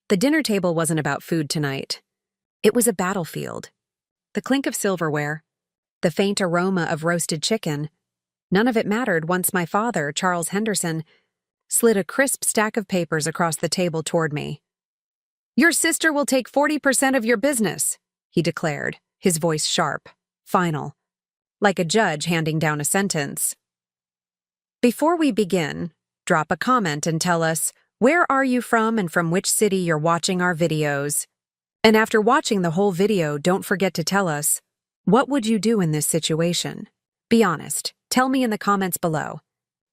The dinner table wasn't about food tonight. It was a battlefield. The clink of silverware, the faint aroma of roasted chicken, none of it mattered once my father, Charles Henderson, slid a crisp stack of papers across the table toward me. "Your sister will take 40% of your business," he declared, his voice sharp, final, like a judge handing down a sentence. Before we begin, drop a comment and tell us, where are you from and from which city you're watching our videos? And after watching the whole video, don't forget to tell us, what would you do in this situation? Be honest. Tell me in the comments below.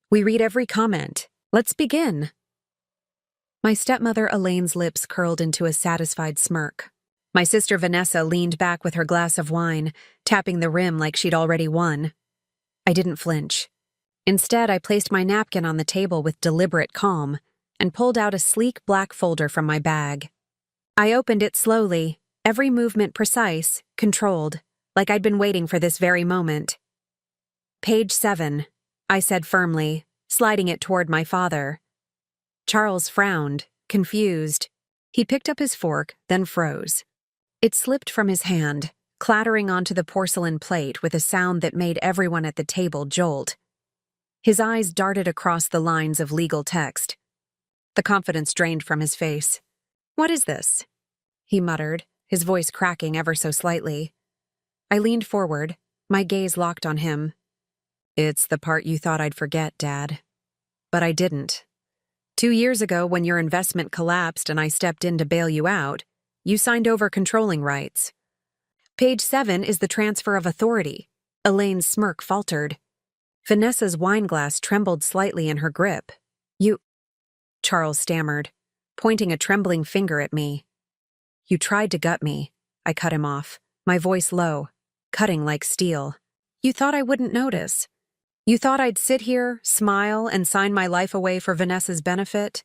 We read every comment. Let's begin. My stepmother Elaine's lips curled into a satisfied smirk. My sister Vanessa leaned back with her glass of wine, tapping the rim like she'd already won. I didn't flinch. Instead, I placed my napkin on the table with deliberate calm and pulled out a sleek black folder from my bag. I opened it slowly, every movement precise, controlled, like I'd been waiting for this very moment. "Page 7, I said firmly, sliding it toward my father. Charles frowned, confused. He picked up his fork, then froze. It slipped from his hand, clattering onto the porcelain plate with a sound that made everyone at the table jolt. His eyes darted across the lines of legal text. The confidence drained from his face. "What is this?" he muttered, his voice cracking ever so slightly. I leaned forward, my gaze locked on him. "It's the part you thought I'd forget, Dad. But I didn't. 2 years ago, when your investment collapsed and I stepped in to bail you out, you signed over controlling rights. Page 7 is the transfer of authority." Elaine's smirk faltered. Vanessa's wineglass trembled slightly in her grip. "You—" Charles stammered, pointing a trembling finger at me. "You tried to gut me," I cut him off, my voice low, cutting like steel. "You thought I wouldn't notice. You thought I'd sit here, smile, and sign my life away for Vanessa's benefit?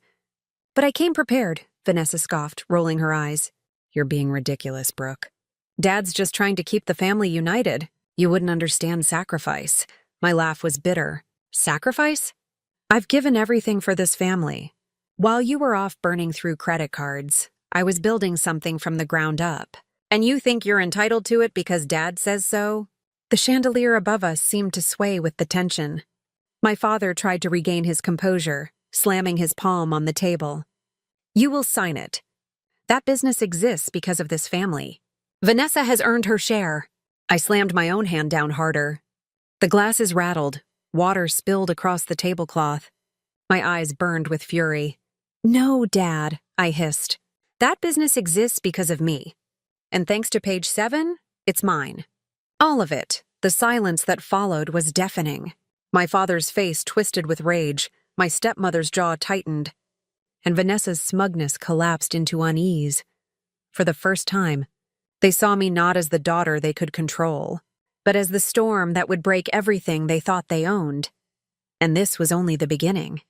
But I came prepared," Vanessa scoffed, rolling her eyes. "You're being ridiculous, Brooke. Dad's just trying to keep the family united. You wouldn't understand sacrifice." My laugh was bitter. "Sacrifice? I've given everything for this family. While you were off burning through credit cards, I was building something from the ground up. And you think you're entitled to it because Dad says so?" The chandelier above us seemed to sway with the tension. My father tried to regain his composure, slamming his palm on the table. "You will sign it. That business exists because of this family. Vanessa has earned her share." I slammed my own hand down harder. The glasses rattled, water spilled across the tablecloth. My eyes burned with fury. "No, Dad," I hissed. "That business exists because of me. And thanks to page 7, it's mine. All of it." The silence that followed was deafening. My father's face twisted with rage, my stepmother's jaw tightened, and Vanessa's smugness collapsed into unease. For the first time, they saw me not as the daughter they could control, but as the storm that would break everything they thought they owned. And this was only the beginning.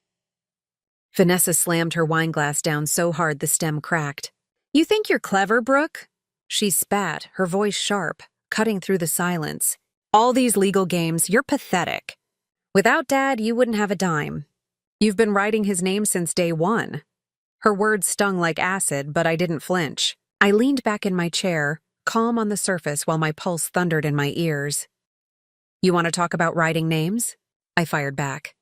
Vanessa slammed her wineglass down so hard the stem cracked. "You think you're clever, Brooke?" She spat, her voice sharp, cutting through the silence. "All these legal games, you're pathetic. Without Dad, you wouldn't have a dime. You've been writing his name since day one." Her words stung like acid, but I didn't flinch. I leaned back in my chair, calm on the surface while my pulse thundered in my ears. "You want to talk about writing names?" I fired back.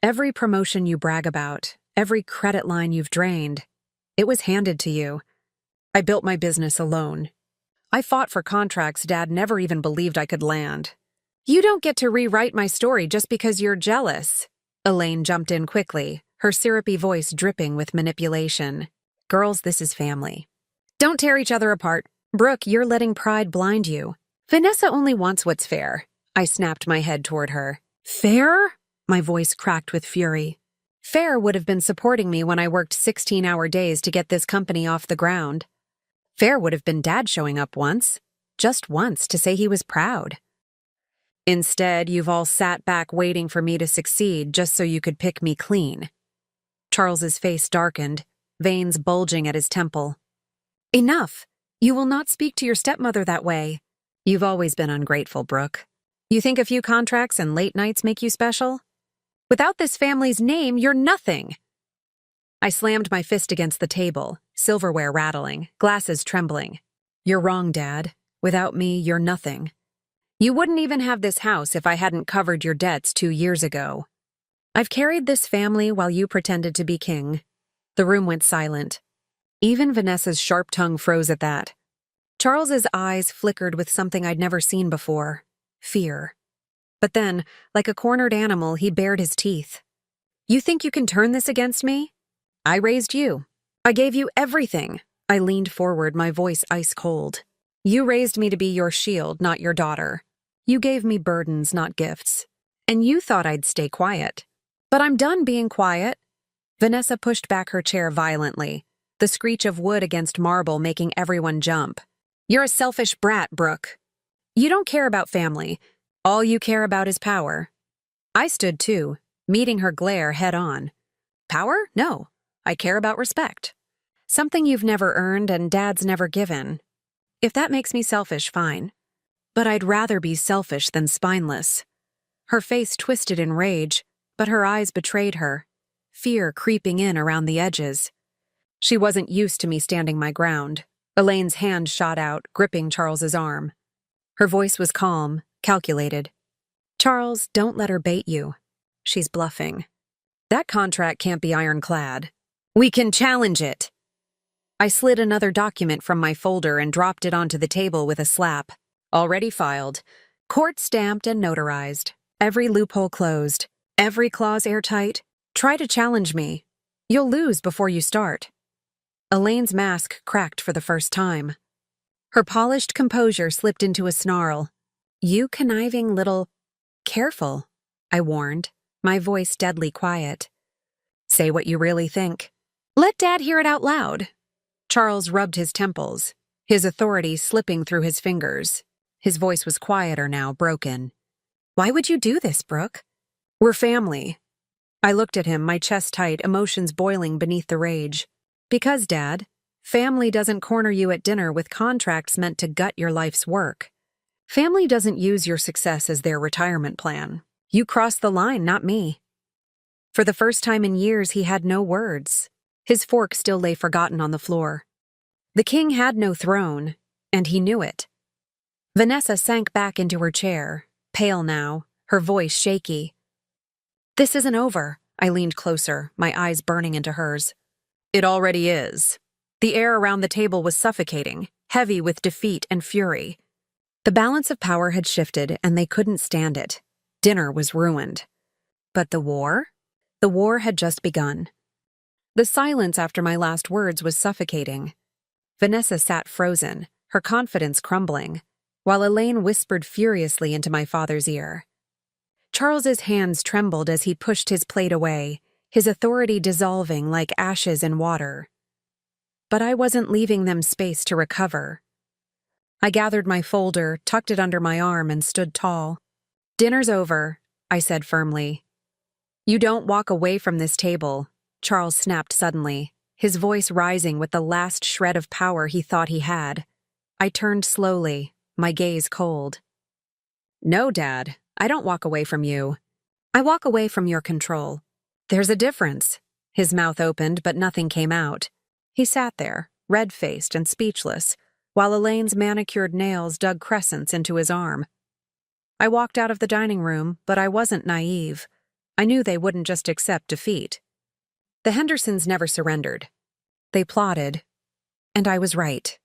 "Every promotion you brag about, every credit line you've drained, it was handed to you. I built my business alone. I fought for contracts Dad never even believed I could land. You don't get to rewrite my story just because you're jealous." Elaine jumped in quickly, her syrupy voice dripping with manipulation. "Girls, this is family. Don't tear each other apart. Brooke, you're letting pride blind you. Vanessa only wants what's fair." I snapped my head toward her. "Fair?" My voice cracked with fury. Fair would have been supporting me when I worked 16-hour days to get this company off the ground. Fair would have been Dad showing up once, just once, to say he was proud. Instead, you've all sat back waiting for me to succeed just so you could pick me clean. Charles's face darkened, veins bulging at his temple. "Enough! You will not speak to your stepmother that way. You've always been ungrateful, Brooke. You think a few contracts and late nights make you special? Without this family's name, you're nothing." I slammed my fist against the table, silverware rattling, glasses trembling. You're wrong, Dad. Without me, you're nothing. You wouldn't even have this house if I hadn't covered your debts 2 years ago. I've carried this family while you pretended to be king. The room went silent. Even Vanessa's sharp tongue froze at that. Charles's eyes flickered with something I'd never seen before: fear. But then, like a cornered animal, he bared his teeth. You think you can turn this against me? I raised you. I gave you everything. I leaned forward, my voice ice cold. You raised me to be your shield, not your daughter. You gave me burdens, not gifts. And you thought I'd stay quiet. But I'm done being quiet. Vanessa pushed back her chair violently, the screech of wood against marble making everyone jump. You're a selfish brat, Brooke. You don't care about family. All you care about is power. I stood too, meeting her glare head on. Power? No. I care about respect. Something you've never earned and Dad's never given. If that makes me selfish, fine. But I'd rather be selfish than spineless. Her face twisted in rage, but her eyes betrayed her, fear creeping in around the edges. She wasn't used to me standing my ground. Elaine's hand shot out, gripping Charles's arm. Her voice was calm, calculated. Charles, don't let her bait you. She's bluffing. That contract can't be ironclad. We can challenge it. I slid another document from my folder and dropped it onto the table with a slap. Already filed. Court stamped and notarized. Every loophole closed. Every clause airtight. Try to challenge me. You'll lose before you start. Elaine's mask cracked for the first time. Her polished composure slipped into a snarl. You conniving little... Careful, I warned, my voice deadly quiet. Say what you really think. Let Dad hear it out loud. Charles rubbed his temples, his authority slipping through his fingers. His voice was quieter now, broken. Why would you do this, Brooke? We're family. I looked at him, my chest tight, emotions boiling beneath the rage. Because, Dad, family doesn't corner you at dinner with contracts meant to gut your life's work. Family doesn't use your success as their retirement plan. You crossed the line, not me. For the first time in years, he had no words. His fork still lay forgotten on the floor. The king had no throne, and he knew it. Vanessa sank back into her chair, pale now, her voice shaky. This isn't over. I leaned closer, my eyes burning into hers. It already is. The air around the table was suffocating, heavy with defeat and fury. The balance of power had shifted, and they couldn't stand it. Dinner was ruined. But the war? The war had just begun. The silence after my last words was suffocating. Vanessa sat frozen, her confidence crumbling, while Elaine whispered furiously into my father's ear. Charles's hands trembled as he pushed his plate away, his authority dissolving like ashes in water. But I wasn't leaving them space to recover. I gathered my folder, tucked it under my arm, and stood tall. Dinner's over, I said firmly. You don't walk away from this table, Charles snapped suddenly, his voice rising with the last shred of power he thought he had. I turned slowly, my gaze cold. No, Dad, I don't walk away from you. I walk away from your control. There's a difference. His mouth opened, but nothing came out. He sat there, red-faced and speechless, while Elaine's manicured nails dug crescents into his arm. I walked out of the dining room, but I wasn't naive. I knew they wouldn't just accept defeat. The Hendersons never surrendered. They plotted, and I was right.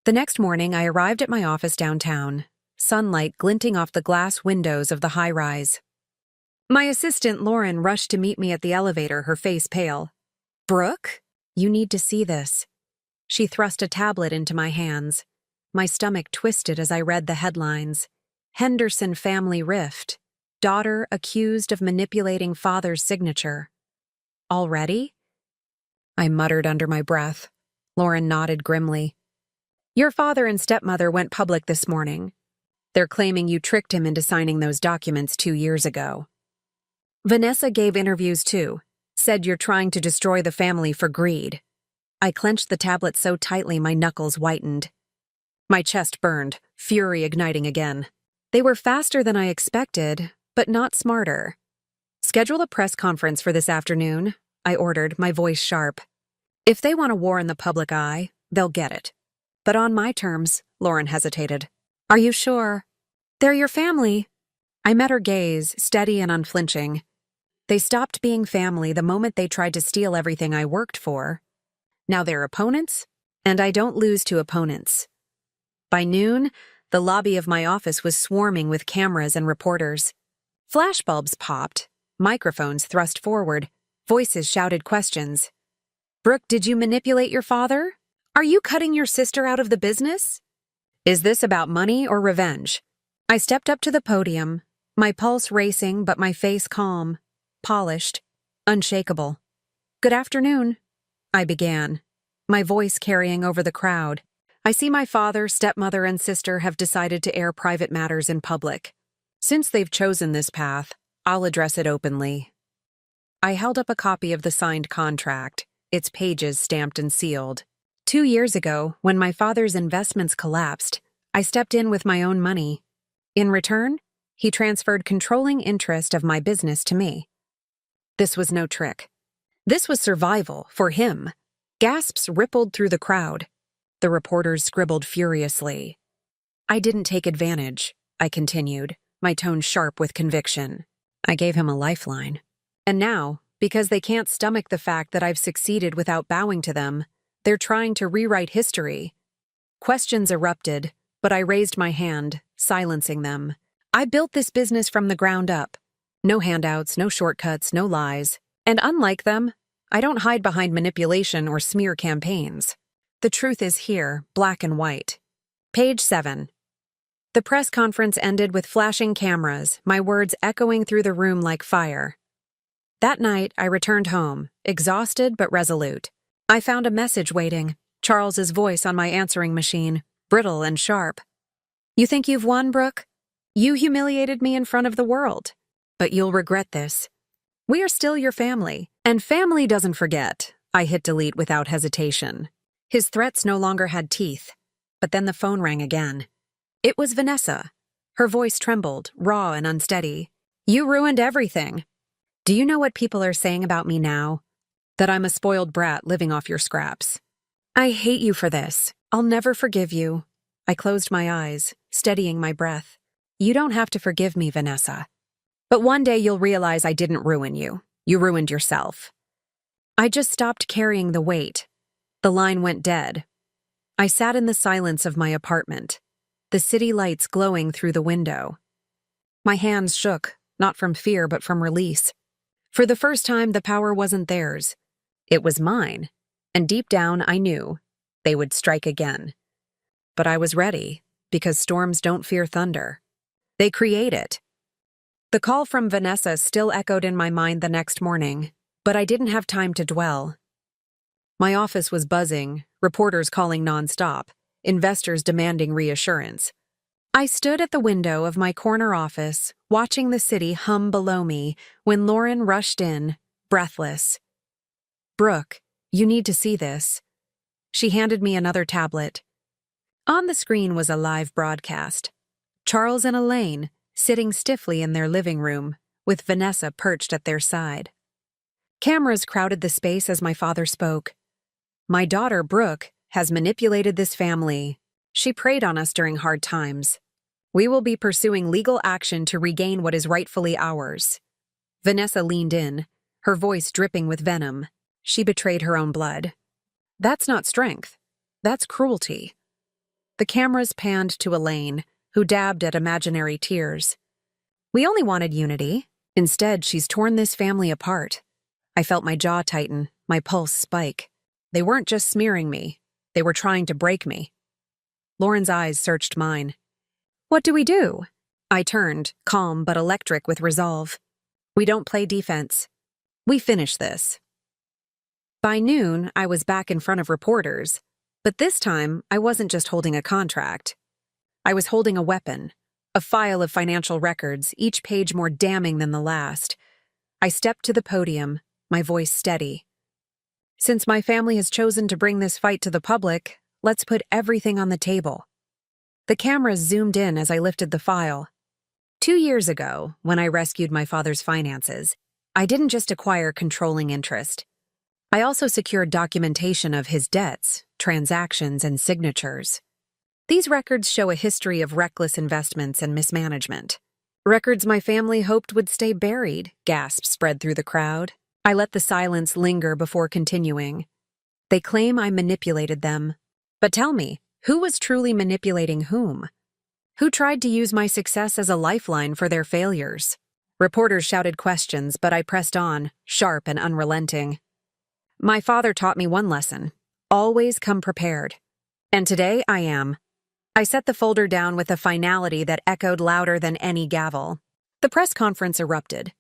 The next morning, I arrived at my office downtown, sunlight glinting off the glass windows of the high-rise. My assistant, Lauren, rushed to meet me at the elevator, her face pale. Brooke, you need to see this. She thrust a tablet into my hands. My stomach twisted as I read the headlines. Henderson family rift. Daughter accused of manipulating father's signature. Already? I muttered under my breath. Lauren nodded grimly. Your father and stepmother went public this morning. They're claiming you tricked him into signing those documents 2 years ago. Vanessa gave interviews too, said you're trying to destroy the family for greed. I clenched the tablet so tightly my knuckles whitened. My chest burned, fury igniting again. They were faster than I expected, but not smarter. Schedule a press conference for this afternoon, I ordered, my voice sharp. If they want a war in the public eye, they'll get it. But on my terms, Lauren hesitated. Are you sure? They're your family. I met her gaze, steady and unflinching. They stopped being family the moment they tried to steal everything I worked for. Now they're opponents, and I don't lose to opponents. By noon, the lobby of my office was swarming with cameras and reporters. Flashbulbs popped, microphones thrust forward, voices shouted questions. Brooke, did you manipulate your father? Are you cutting your sister out of the business? Is this about money or revenge? I stepped up to the podium, my pulse racing but my face calm, polished, unshakable. Good afternoon, I began, my voice carrying over the crowd. I see my father, stepmother, and sister have decided to air private matters in public. Since they've chosen this path, I'll address it openly. I held up a copy of the signed contract, its pages stamped and sealed. 2 years ago, when my father's investments collapsed, I stepped in with my own money. In return, he transferred controlling interest of my business to me. This was no trick. This was survival for him. Gasps rippled through the crowd. The reporters scribbled furiously. I didn't take advantage, I continued, my tone sharp with conviction. I gave him a lifeline. And now, because they can't stomach the fact that I've succeeded without bowing to them, they're trying to rewrite history. Questions erupted, but I raised my hand, silencing them. I built this business from the ground up. No handouts, no shortcuts, no lies. And unlike them, I don't hide behind manipulation or smear campaigns. The truth is here, black and white. Page 7. The press conference ended with flashing cameras, my words echoing through the room like fire. That night, I returned home, exhausted but resolute. I found a message waiting, Charles's voice on my answering machine, brittle and sharp. You think you've won, Brooke? You humiliated me in front of the world. But you'll regret this. We are still your family, and family doesn't forget. I hit delete without hesitation. His threats no longer had teeth, but then the phone rang again. It was Vanessa. Her voice trembled, raw and unsteady. You ruined everything. Do you know what people are saying about me now? That I'm a spoiled brat living off your scraps. I hate you for this. I'll never forgive you. I closed my eyes, steadying my breath. You don't have to forgive me, Vanessa. But one day you'll realize I didn't ruin you. You ruined yourself. I just stopped carrying the weight. The line went dead. I sat in the silence of my apartment, the city lights glowing through the window. My hands shook, not from fear but from release. For the first time, the power wasn't theirs. It was mine, and deep down I knew they would strike again. But I was ready, because storms don't fear thunder. They create it. The call from Vanessa still echoed in my mind the next morning, but I didn't have time to dwell. My office was buzzing, reporters calling nonstop, investors demanding reassurance. I stood at the window of my corner office, watching the city hum below me, when Lauren rushed in, breathless. Brooke, you need to see this. She handed me another tablet. On the screen was a live broadcast. Charles and Elaine, sitting stiffly in their living room, with Vanessa perched at their side. Cameras crowded the space as my father spoke. My daughter, Brooke, has manipulated this family. She preyed on us during hard times. We will be pursuing legal action to regain what is rightfully ours. Vanessa leaned in, her voice dripping with venom. She betrayed her own blood. That's not strength. That's cruelty. The cameras panned to Elaine, who dabbed at imaginary tears. We only wanted unity. Instead, she's torn this family apart. I felt my jaw tighten, my pulse spike. They weren't just smearing me. They were trying to break me. Lauren's eyes searched mine. What do we do? I turned, calm but electric with resolve. We don't play defense. We finish this. By noon, I was back in front of reporters, but this time I wasn't just holding a contract. I was holding a weapon, a file of financial records, each page more damning than the last. I stepped to the podium, my voice steady. Since my family has chosen to bring this fight to the public, let's put everything on the table. The cameras zoomed in as I lifted the file. 2 years ago, when I rescued my father's finances, I didn't just acquire controlling interest. I also secured documentation of his debts, transactions, and signatures. These records show a history of reckless investments and mismanagement. Records my family hoped would stay buried, gasps spread through the crowd. I let the silence linger before continuing. They claim I manipulated them. But tell me, who was truly manipulating whom? Who tried to use my success as a lifeline for their failures? Reporters shouted questions, but I pressed on, sharp and unrelenting. My father taught me one lesson: always come prepared. And today I am. I set the folder down with a finality that echoed louder than any gavel. The press conference erupted.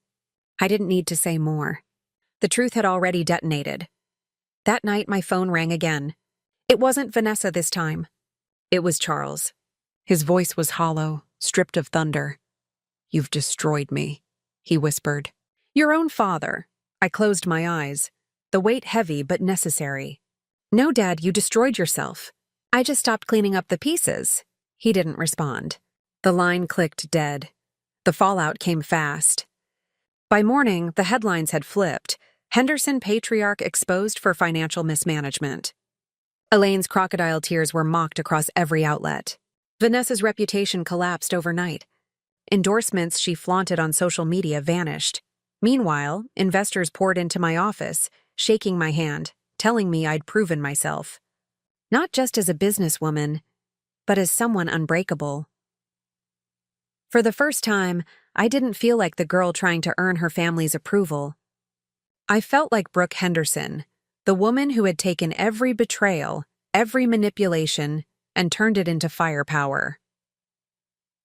I didn't need to say more. The truth had already detonated. That night, my phone rang again. It wasn't Vanessa this time. It was Charles. His voice was hollow, stripped of thunder. "You've destroyed me," he whispered. "Your own father." I closed my eyes, the weight heavy but necessary. "No, Dad, you destroyed yourself. I just stopped cleaning up the pieces." He didn't respond. The line clicked dead. The fallout came fast. By morning, the headlines had flipped. Henderson patriarch exposed for financial mismanagement. Elaine's crocodile tears were mocked across every outlet. Vanessa's reputation collapsed overnight. Endorsements she flaunted on social media vanished. Meanwhile, investors poured into my office, shaking my hand, telling me I'd proven myself. Not just as a businesswoman, but as someone unbreakable. For the first time, I didn't feel like the girl trying to earn her family's approval. I felt like Brooke Henderson, the woman who had taken every betrayal, every manipulation, and turned it into firepower.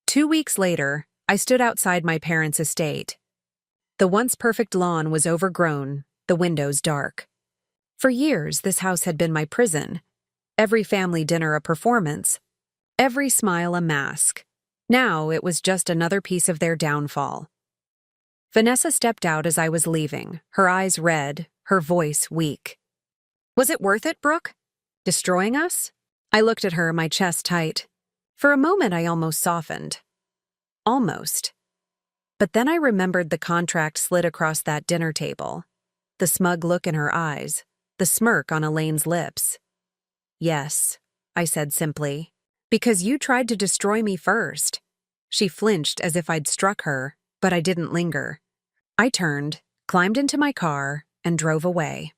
2 weeks later, I stood outside my parents' estate. The once perfect lawn was overgrown, the windows dark. For years, this house had been my prison. Every family dinner a performance, every smile a mask. Now it was just another piece of their downfall. Vanessa stepped out as I was leaving, her eyes red, her voice weak. "Was it worth it, Brooke? Destroying us?" I looked at her, my chest tight. For a moment, I almost softened. Almost. But then I remembered the contract slid across that dinner table, the smug look in her eyes, the smirk on Elaine's lips. "Yes," I said simply, "because you tried to destroy me first." She flinched as if I'd struck her, but I didn't linger. I turned, climbed into my car, and drove away.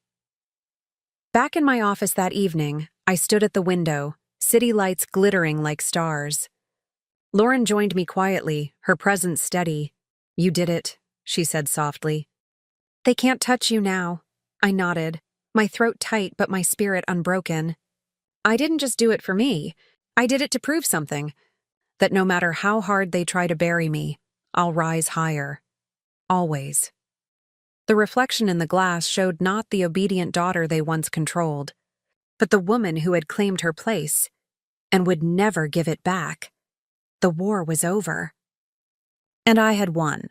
Back in my office that evening, I stood at the window, city lights glittering like stars. Lauren joined me quietly, her presence steady. "You did it," she said softly. "They can't touch you now." I nodded, my throat tight but my spirit unbroken. I didn't just do it for me. I did it to prove something. That no matter how hard they try to bury me, I'll rise higher. Always. The reflection in the glass showed not the obedient daughter they once controlled, but the woman who had claimed her place and would never give it back. The war was over. And I had won.